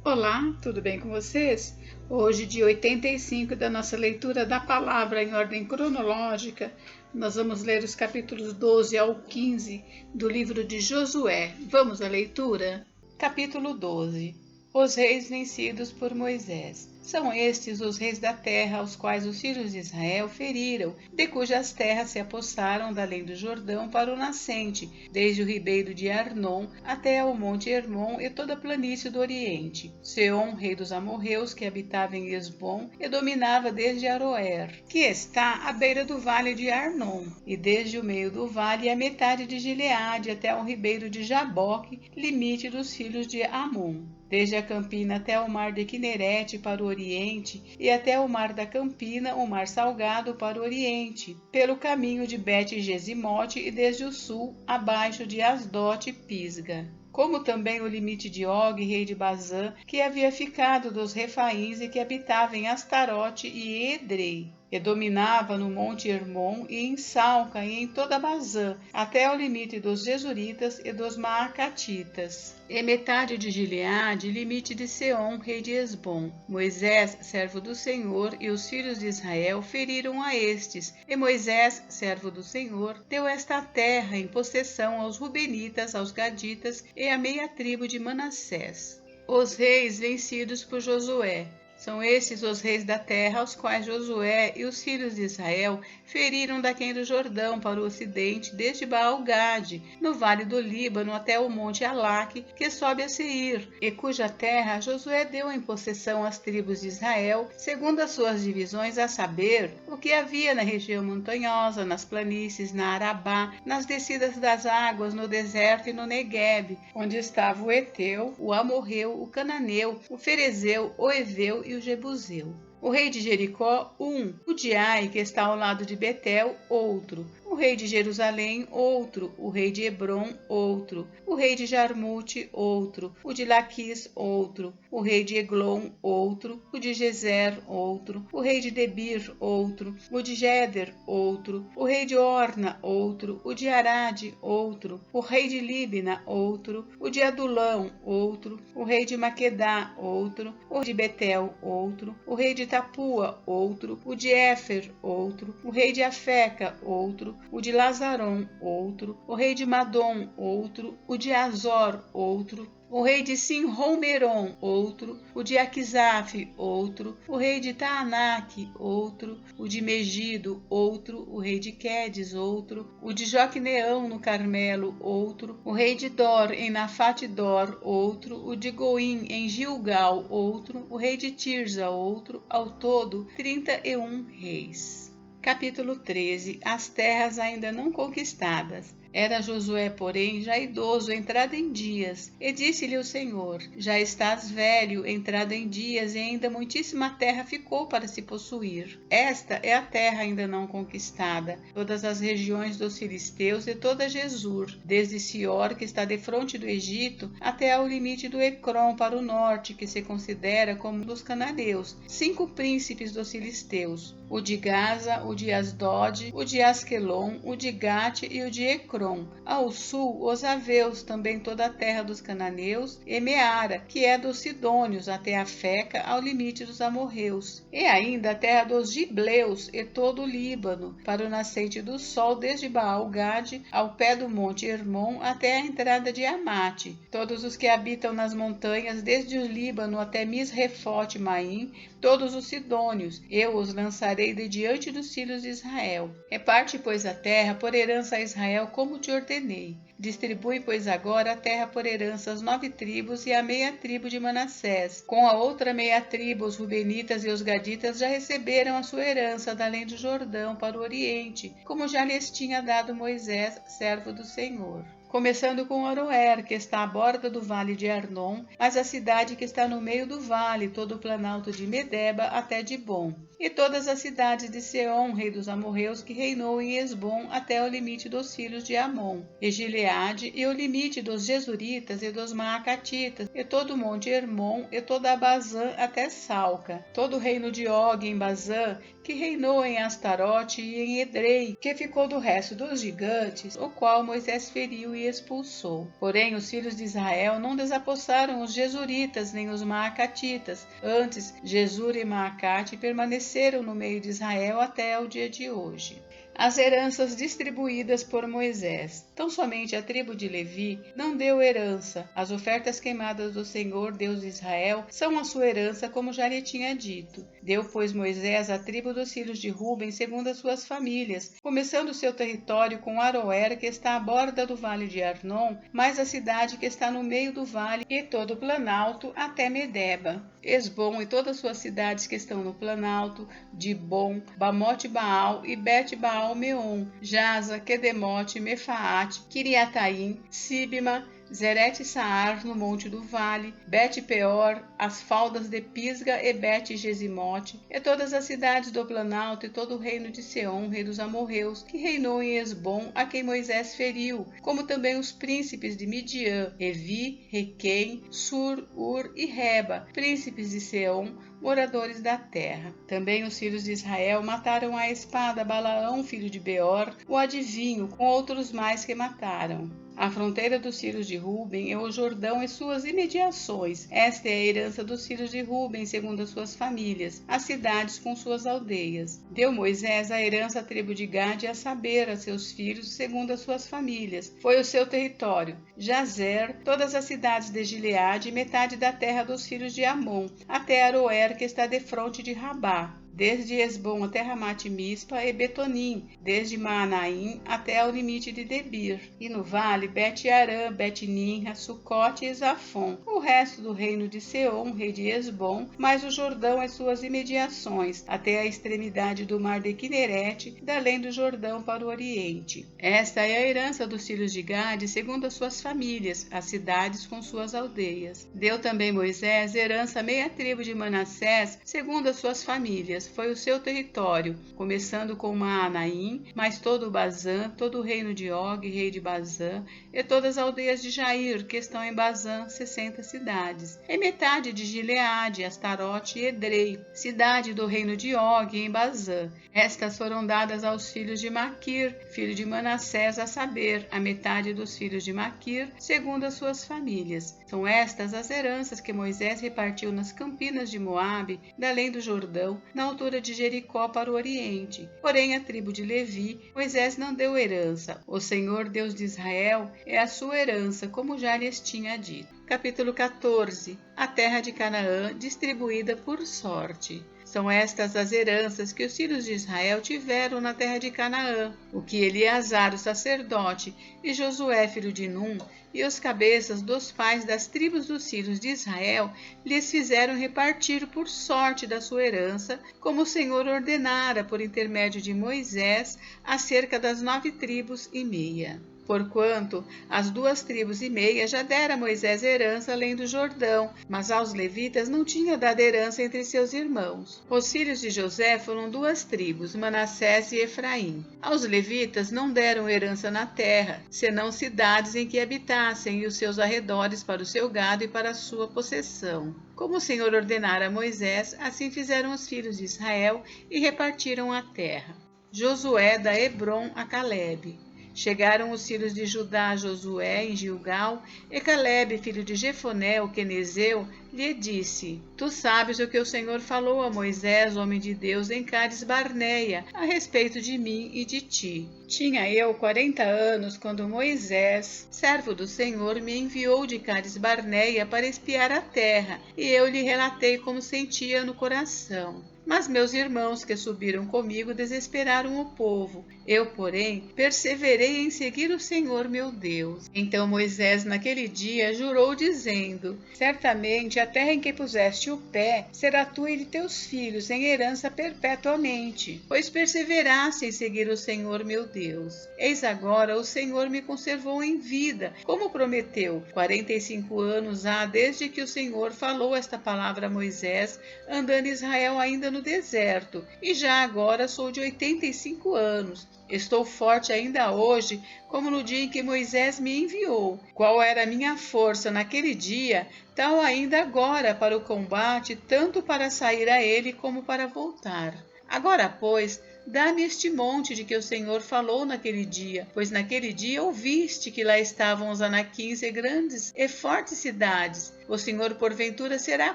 Olá, tudo bem com vocês? Hoje, dia 85 da nossa leitura da palavra em ordem cronológica, nós vamos ler os capítulos 12 ao 15 do livro de Josué. Vamos à leitura? Capítulo 12. Os reis vencidos por Moisés. São estes os reis da terra aos quais os filhos de Israel feriram, de cujas terras se apossaram da além do Jordão para o nascente, desde o ribeiro de Arnon até ao monte Hermon e toda a planície do Oriente. Seom, rei dos amorreus, que habitava em Esbom e dominava desde Aroer, que está à beira do vale de Arnon, e desde o meio do vale a metade de Gileade até ao ribeiro de Jaboque, limite dos filhos de Amon. Desde a Campina até o mar de Quinerete para o Oriente, e até o mar da Campina, o mar Salgado para o Oriente, pelo caminho de Bet-Gesimote e desde o sul, abaixo de Asdote e Pisga. Como também o limite de Og, rei de Bazã, que havia ficado dos Refaíns e que habitava em Astarote e Edrei, e dominava no monte Hermon e em Salca e em toda Bazã, até ao limite dos Jesuritas e dos Maacatitas, e metade de Gileade, limite de Seom, rei de Esbom. Moisés, servo do Senhor, e os filhos de Israel feriram a estes, e Moisés, servo do Senhor, deu esta terra em possessão aos Rubenitas, aos Gaditas e à meia tribo de Manassés. Os reis vencidos por Josué. São estes os reis da terra aos quais Josué e os filhos de Israel feriram daquém do Jordão para o ocidente, desde Baal-Gade, no vale do Líbano, até o monte Alaque, que sobe a Seir, e cuja terra Josué deu em possessão às tribos de Israel, segundo as suas divisões, a saber, o que havia na região montanhosa, nas planícies, na Arabá, nas descidas das águas, no deserto e no Neguebe, onde estava o Eteu, o Amorreu, o Cananeu, o Ferezeu, o Eveu e o Jebuseu. O rei de Jericó, o de Ai, que está ao lado de Betel, outro. O rei de Jerusalém, outro. O rei de Hebron, outro. O rei de Jarmute, outro. O de Laquis, outro. O rei de Eglon, outro. O de Gezer, outro. O rei de Debir, outro. O de Geder, outro. O rei de Orna, outro. O de Arade, outro. O rei de Líbina, outro. O de Adulão, outro. O rei de Maquedá, outro. O rei de Betel, outro. O rei de Tapua, outro. O de Éfer, outro. O rei de Afeca, outro. O de Lazaron, outro. O rei de Madom, outro. O de Azor, outro. O rei de Sinrom-Meron, outro. O de Aquisaf, outro. O rei de Taanaque, outro. O de Megido, outro. O rei de Quedes, outro. O de Joqueneão, no Carmelo, outro. O rei de Dor, em Nafate-Dor, outro. O de Goim, em Gilgal, outro. O rei de Tirza, outro. Ao todo, 31 reis. Capítulo 13. As terras ainda não conquistadas. Era Josué, porém, já idoso, entrado em dias, e disse-lhe o Senhor: Já estás velho, entrado em dias, e ainda muitíssima terra ficou para se possuir. Esta é a terra ainda não conquistada, todas as regiões dos filisteus e toda Jesur, desde Sior, que está defronte do Egito, até ao limite do Ecrom para o norte, que se considera como um dos cananeus, 5 príncipes dos filisteus, o de Gaza, o de Asdod, o de Asquelon, o de Gate e o de Ecrom. Ao sul, os Aveus, também toda a terra dos cananeus, e Meara, que é dos Sidônios, até a Feca, ao limite dos amorreus, e ainda a terra dos Gibleus e todo o Líbano, para o nascente do sol, desde Baal-Gade, ao pé do monte Hermon, até a entrada de Amate, todos os que habitam nas montanhas, desde o Líbano até Misrefote-Maim, todos os sidônios, eu os lançarei de diante dos filhos de Israel. Reparte, pois, a terra por herança a Israel, como te ordenei. Distribui, pois, agora a terra por herança às 9 tribos e a meia tribo de Manassés. Com a outra meia tribo, os Rubenitas e os Gaditas já receberam a sua herança da além do Jordão para o Oriente, como já lhes tinha dado Moisés, servo do Senhor. Começando com Aroer, que está à borda do vale de Arnon, mas a cidade que está no meio do vale, todo o planalto de Medeba até Dibom. e todas as cidades de Seom, rei dos amorreus, que reinou em Hesbom até o limite dos filhos de Amon, e Gileade, e o limite dos Jesuritas e dos Maacatitas, e todo o monte Hermon, e toda a Bazã até Salca, todo o reino de Og em Bazã, que reinou em Astarote e em Edrei, que ficou do resto dos gigantes, o qual Moisés feriu e expulsou. Porém, os filhos de Israel não desapossaram os Jesuritas nem os Maacatitas. Antes, Jesur e Maacate permaneceram no meio de Israel até o dia de hoje. As heranças distribuídas por Moisés. Tão somente a tribo de Levi não deu herança. As ofertas queimadas do Senhor, Deus de Israel, são a sua herança, como já lhe tinha dito. Deu, pois, Moisés a tribo dos filhos de Ruben segundo as suas famílias, começando seu território com Aroer, que está à borda do vale de Arnon, mais a cidade que está no meio do vale e todo o planalto até Medeba. Esbom e todas suas cidades que estão no planalto, Dibom, Bamote Baal e Bet Baal Meon, Jaza, Quedemote, Mefaate, Kiriataim, Sibma, Zerete Saar no monte do vale, Bet Peor, as faldas de Pisga e Bet Gesimote, e todas as cidades do planalto e todo o reino de Seom, rei dos amorreus, que reinou em Hesbom, a quem Moisés feriu, como também os príncipes de Midian, Evi, Requém, Sur, Ur e Reba, príncipes de Seom, moradores da terra. Também os filhos de Israel mataram à espada Balaão, filho de Beor, o adivinho, com outros mais que mataram. A fronteira dos filhos de Ruben é o Jordão e suas imediações. Esta é a herança dos filhos de Ruben, segundo as suas famílias, as cidades com suas aldeias. Deu Moisés a herança à tribo de Gade, a saber, a seus filhos, segundo as suas famílias. Foi o seu território: Jazer, todas as cidades de Gileade e metade da terra dos filhos de Amon, até Aroer, que está defronte de Rabá. Desde Hesbom até Ramate Mispa e Betonim, desde Maanaim até ao limite de Debir, e no vale Bet-Arã, Bet-Nimra, Sucote e Zafon, o resto do reino de Seom, rei de Hesbom, mais o Jordão e suas imediações, até a extremidade do mar de Quinerete, da além do Jordão para o oriente. Esta é a herança dos filhos de Gade, segundo as suas famílias, as cidades com suas aldeias. Deu também Moisés herança a meia tribo de Manassés, segundo as suas famílias. Foi o seu território, começando com Maanaim, mas todo o Bazã, todo o reino de Og, rei de Bazã, e todas as aldeias de Jair, que estão em Bazã, 60 cidades, e metade de Gileade, Astarote e Edrei, cidade do reino de Og, em Bazã. Estas foram dadas aos filhos de Maquir, filho de Manassés, a saber, a metade dos filhos de Maquir, segundo as suas famílias. São estas as heranças que Moisés repartiu nas campinas de Moabe, da além do Jordão, na altura de Jericó para o oriente. Porém, a tribo de Levi, Moisés não deu herança. O Senhor, Deus de Israel, é a sua herança, como já lhes tinha dito. Capítulo 14. A terra de Canaã, distribuída por sorte. São estas as heranças que os filhos de Israel tiveram na terra de Canaã, o que Eleazar, o sacerdote, e Josué, filho de Num, e os cabeças dos pais das tribos dos filhos de Israel lhes fizeram repartir por sorte da sua herança, como o Senhor ordenara por intermédio de Moisés, acerca das 9 tribos e meia. Porquanto as 2 tribos e meia já dera Moisés herança além do Jordão, mas aos levitas não tinha dado herança entre seus irmãos. Os filhos de José foram 2 tribos, Manassés e Efraim. Aos levitas não deram herança na terra, senão cidades em que habitassem e os seus arredores para o seu gado e para a sua possessão. Como o Senhor ordenara a Moisés, assim fizeram os filhos de Israel e repartiram a terra. Josué dá Hebrom a Calebe. Chegaram os filhos de Judá a Josué em Gilgal, e Calebe, filho de Jefoné, o quenezeu, lhe disse: Tu sabes o que o Senhor falou a Moisés, homem de Deus, em Cades Barneia, a respeito de mim e de ti. Tinha eu 40 anos quando Moisés, servo do Senhor, me enviou de Cades Barneia para espiar a terra, e eu lhe relatei como sentia no coração. Mas meus irmãos que subiram comigo desesperaram o povo. Eu, porém, perseverei em seguir o Senhor meu Deus. Então Moisés naquele dia jurou dizendo: Certamente a terra em que puseste o pé será tua e de teus filhos em herança perpetuamente, pois perseveraste em seguir o Senhor meu Deus. Eis agora o Senhor me conservou em vida, como prometeu. 45 anos há desde que o Senhor falou esta palavra a Moisés, andando Israel ainda no deserto, e já agora sou de 85 anos. Estou forte ainda hoje, como no dia em que Moisés me enviou. Qual era a minha força naquele dia, tal ainda agora para o combate, tanto para sair a ele como para voltar. Agora, pois, dá-me este monte de que o Senhor falou naquele dia, pois naquele dia ouviste que lá estavam os anaquins e grandes e fortes cidades. O Senhor porventura será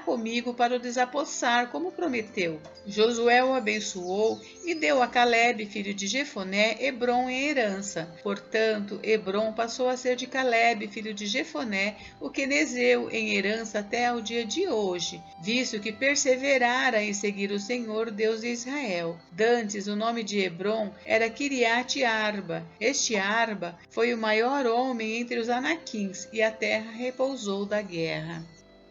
comigo para o desapossar, como prometeu. Josué o abençoou e deu a Calebe, filho de Jefoné, Hebrom em herança. Portanto, Hebrom passou a ser de Calebe, filho de Jefoné, o quenezeu, em herança até ao dia de hoje, visto que perseverara em seguir o Senhor, Deus de Israel. Dantes, o nome de Hebrom era Kiriate Arba. Este Arba foi o maior homem entre os anaquins, e a terra repousou da guerra.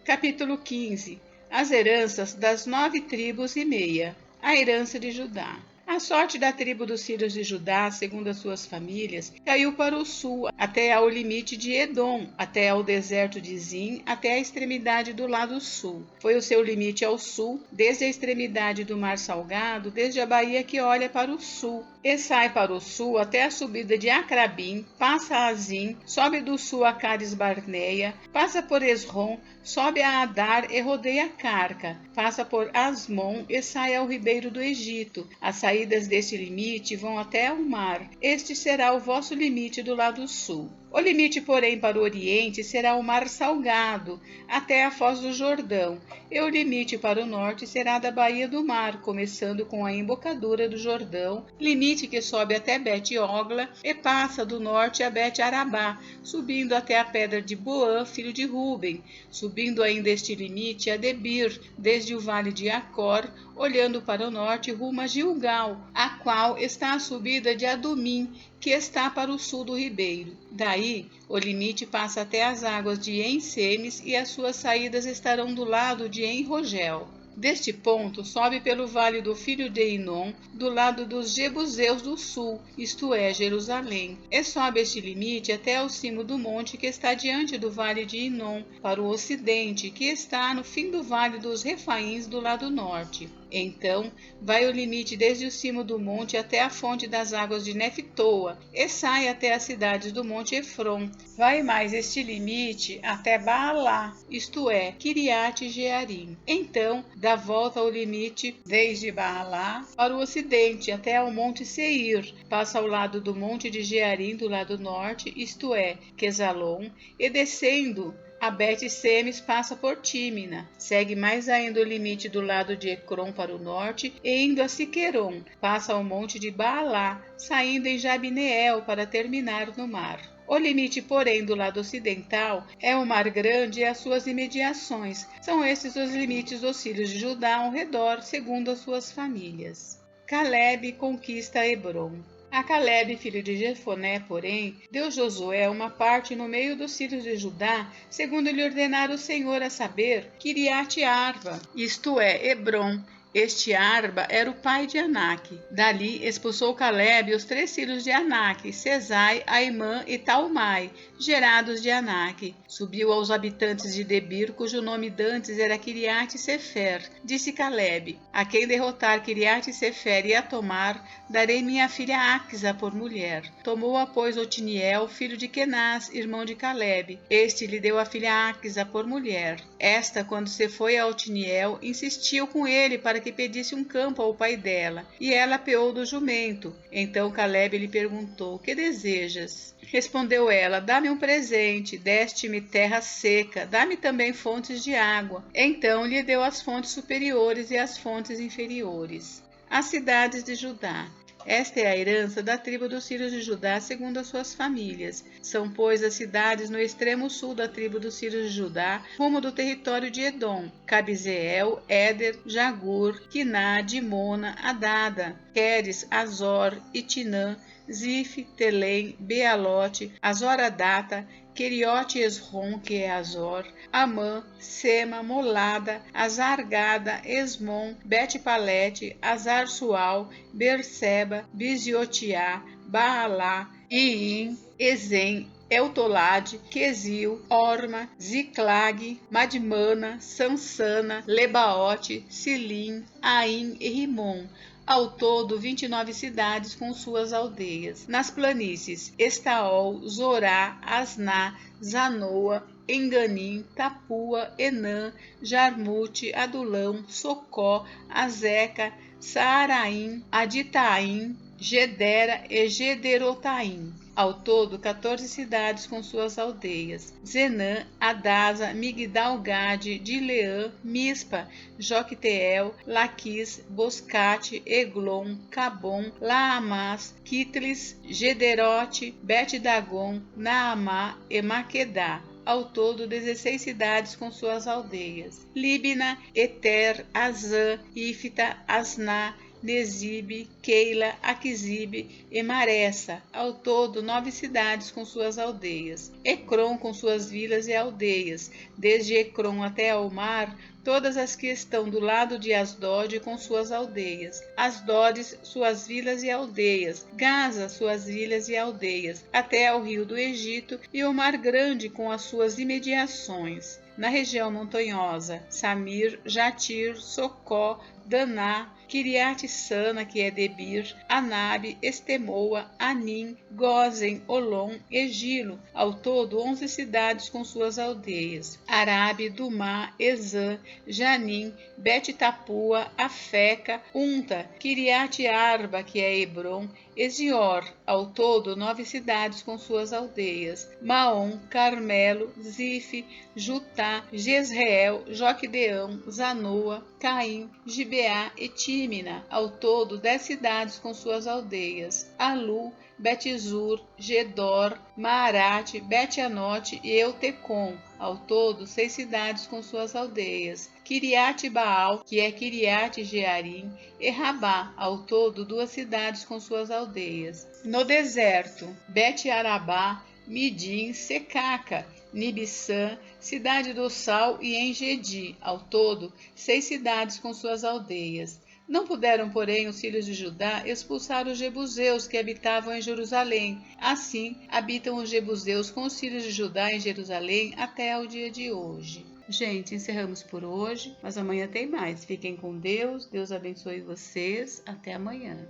Capítulo 15. As heranças das 9 tribos e meia. A herança de Judá. A sorte da tribo dos filhos de Judá, segundo as suas famílias, caiu para o sul, até ao limite de Edom, até ao deserto de Zin, até a extremidade do lado sul. Foi o seu limite ao sul, desde a extremidade do Mar Salgado, desde a baía que olha para o sul, e sai para o sul até a subida de Acrabim, passa a Zin, sobe do sul a Cades Barneia, passa por Esrom, sobe a Adar e rodeia Carca, passa por Asmon e sai ao ribeiro do Egito. As saídas deste limite vão até o mar. Este será o vosso limite do lado sul. O limite, porém, para o oriente será o Mar Salgado, até a foz do Jordão, e o limite para o norte será da Baía do Mar, começando com a embocadura do Jordão, limite que sobe até Bet-Ogla e passa do norte a Bet-Arabá, subindo até a pedra de Boã, filho de Ruben, subindo ainda este limite a Debir, desde o vale de Acor, olhando para o norte rumo a Gilgal, a qual está a subida de Adumim, que está para o sul do ribeiro. Daí, o limite passa até as águas de En-Semes e as suas saídas estarão do lado de En-Rogel. Deste ponto, sobe pelo vale do filho de Inom, do lado dos Jebuseus do sul, isto é, Jerusalém, e sobe este limite até ao cimo do monte que está diante do vale de Inom, para o ocidente, que está no fim do vale dos Refaíns do lado norte. Então, vai o limite desde o cimo do monte até a fonte das águas de Neftoa, e sai até as cidades do monte Efron. Vai mais este limite até Baalá, isto é, Kiriate Jearim. Então, dá volta ao limite desde Baalá para o ocidente até ao monte Seir, passa ao lado do monte de Jearim do lado norte, isto é, Quesalon, e descendo a Bet-Semes passa por Tímina, segue mais ainda o limite do lado de Ecrom para o norte e indo a Siqueron, passa ao monte de Baalá, saindo em Jabneel para terminar no mar. O limite, porém, do lado ocidental é o Mar Grande e as suas imediações. São estes os limites dos filhos de Judá ao redor, segundo as suas famílias. Calebe conquista Hebrom. A Calebe, filho de Jefoné, porém, deu Josué uma parte no meio dos filhos de Judá, segundo lhe ordenara o Senhor, a saber, Kiriate Arba, isto é, Hebrom. Este Arba era o pai de Anak. Dali expulsou Calebe os 3 filhos de Anak, Sesai, Aimã e Talmai, gerados de Anak. Subiu aos habitantes de Debir, cujo nome dantes era Kiriate Sefer. Disse Calebe: a quem derrotar Kiriate Sefer e a tomar, darei minha filha Axa por mulher. Tomou-a, pois, Otiniel, filho de Kenaz, irmão de Calebe. Este lhe deu a filha Axa por mulher. Esta, quando se foi a Otiniel, insistiu com ele para que pedisse um campo ao pai dela, e ela apeou do jumento. Então Calebe lhe perguntou: que desejas? Respondeu ela: dá-me um presente, deste-me terra seca, dá-me também fontes de água. Então lhe deu as fontes superiores e as fontes inferiores. As cidades de Judá. Esta é a herança da tribo dos filhos de Judá segundo as suas famílias. São, pois, as cidades no extremo sul da tribo dos filhos de Judá, rumo do território de Edom: Cabizeel, Éder, Jagur, Quiná, Dimona, Adada, Queres, Azor, Itinã, Zif, Telém, Bealote, Azoradata, Queriote Esrom, que é Azor, Amã, Sema, Molada, Azargada, Esmon, Bet-Palete, Azar-Sual, Berseba, Biziotiá, Baalá, Iim, Ezem, Eutolade, Quesil, Orma, Ziclag, Madmana, Sansana, Lebaote, Silim, Aim e Rimon. Ao todo, 29 cidades com suas aldeias. Nas planícies, Estaol, Zorá, Asná, Zanoa, Enganim, Tapua, Enã, Jarmute, Adulão, Socó, Azeca, Saaraim, Aditaim, Gedera e Gederotaim. Ao todo, 14 cidades com suas aldeias. Zenã, Adasa, Migdal-Gade, Dileã, Mispa, Jocteel, Laquis, Boscate, Eglon, Cabom, Laamás, Quitlis, Gederote, Bet-Dagon, Naamá e Maquedá. Ao todo, 16 cidades com suas aldeias. Líbina, Eter, Azã, Ifta, Asná, Nesibe, Keila, Aquisibe e Maressa. Ao todo, 9 cidades com suas aldeias. Ecrom com suas vilas e aldeias. Desde Ecrom até ao mar, todas as que estão do lado de Asdod com suas aldeias. Asdodes, suas vilas e aldeias. Gaza, suas vilas e aldeias. Até ao rio do Egito e o Mar Grande com as suas imediações. Na região montanhosa, Samir, Jatir, Socó, Daná, Kiriat-Sana, que é Debir, Anabe, Estemoa, Anim, Gozen, Olom e Gilo. Ao todo, 11 cidades com suas aldeias. Arabe, Dumá, Ezã, Janim, Bet-Tapua, Afeca, Unta, Kiriat-Arba, que é Hebron, Ezior. Ao todo, 9 cidades com suas aldeias. Maom, Carmelo, Zife, Jutá, Jezreel, Joquedeão, Zanoa, Caim, Gibeá e Tímina. Ao todo, 10 cidades com suas aldeias. Alu, Bet-Zur, Gedor, Maarate, Bet-Anote e Eutecom. Ao todo, 6 cidades com suas aldeias. Kiriat-Baal, que é Kiriat-Jearim, e Rabá. Ao todo, 2 cidades com suas aldeias. No deserto, Bet-Arabá, Midim, Secaca, Nibissã, Cidade do Sal e Engedi. Ao todo, 6 cidades com suas aldeias. Não puderam, porém, os filhos de Judá expulsar os jebuseus que habitavam em Jerusalém. Assim, habitam os jebuseus com os filhos de Judá em Jerusalém até ao dia de hoje. Gente, encerramos por hoje, mas amanhã tem mais. Fiquem com Deus, Deus abençoe vocês. Até amanhã.